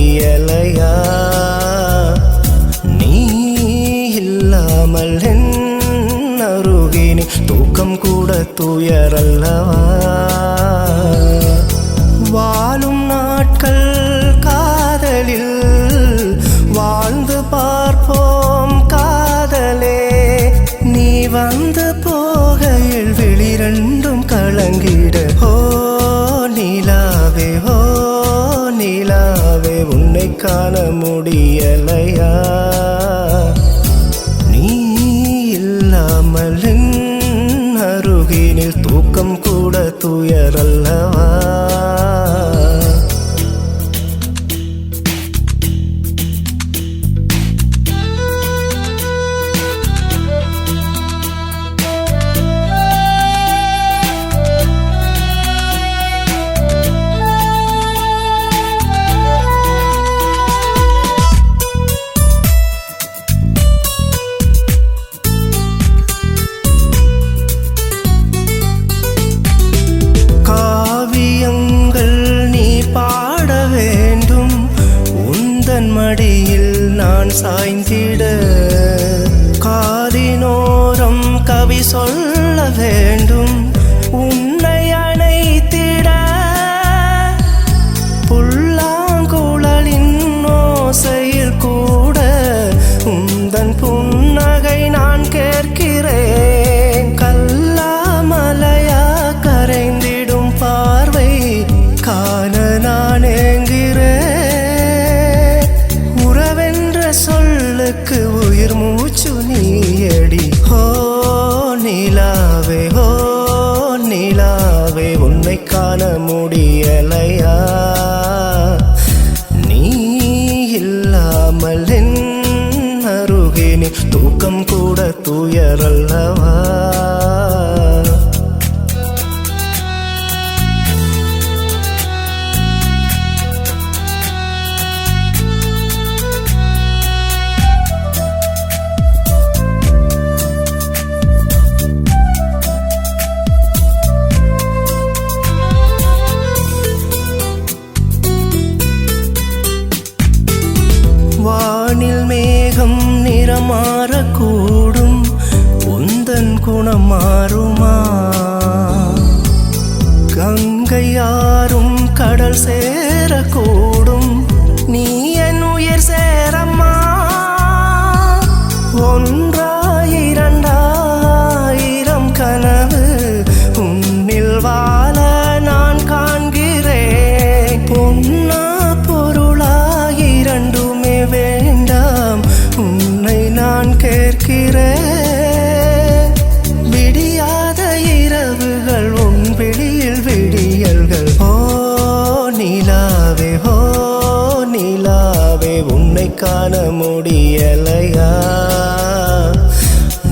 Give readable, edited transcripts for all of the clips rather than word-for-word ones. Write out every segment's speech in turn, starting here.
முடியலையா? நீ இல்லாமல் என் அருகினில் தூக்கம் கூட துயரல்லவா? வாழும் நாட்கள் காதலில் வாழ்ந்து பார்ப்போம் காதலே. நீ வந்து போகையில் வெளிரண்டும் கலங்கிட. ஓ நிலாவே, ஓ நிலாவே, உன்னை காண முடியலையா? நீ இல்லாமல் என் அருகினில் தூக்கம் கூட துயரல்லவா? மடியில் நான் சாய்ந்திட காதினோரம் கவி சொல்ல வேண்டும். உன்னை அணைத்திட புல்லாங்குழலின் ஓசையில் கூட உந்தன் புன்னகை நான் கேட்கிறேன். கல்லாமலையா கரைந்திடும் பார்வை காண நான் ஏங்குகிறேன். சொல்லுக்கு உயிர் மூச்சு நீயடி. ஓ நிலாவே, ஓ நிலாவே, உன்னை காண முடியலையா? நீ இல்லாமல் என் அருகினில் தூக்கம் கூட துயரல்லவா? வானில் மேகம் நிறமாறக்கூடும், உந்தன் குணம் மாறுமா? கங்கை யாரும் கடல் சேரக்கூடும், நீ என் உயிர் சேரம்மா. ஒன்றாயிரண்டாயிரம் கனவு உன்னில் வாழ நான் காண்கிறேன். பொன்னா பொருளா இரண்டுமே வேண்டாம், உன்னை நான் கேட்கிறேன். விடியாத இரவுகள் உன் விழியில் விடியல்கள். ஓ நிலாவே, ஓ நிலாவே, உன்னை காண முடியலையா?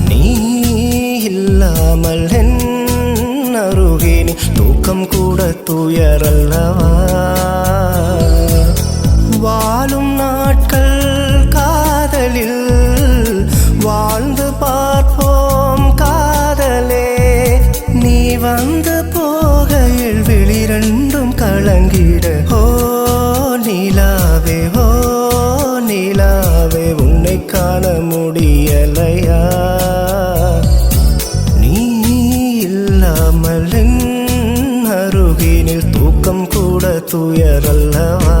நீ இல்லாமல் என் அருகினில் தூக்கம் கூட துயரல்லவா? வாழும் நாட்கள் காதலில் வாழ்ந்து பார்ப்போம் காதலே. நீ வந்து போகையில் வெளிரண்டும் கலங்கிட. ஓ நிலாவே, ஓ நிலாவே, உன்னை காண முடியலையா? நீ இல்லாமல் என் அருகினில் தூக்கம் கூட துயரல்லவா?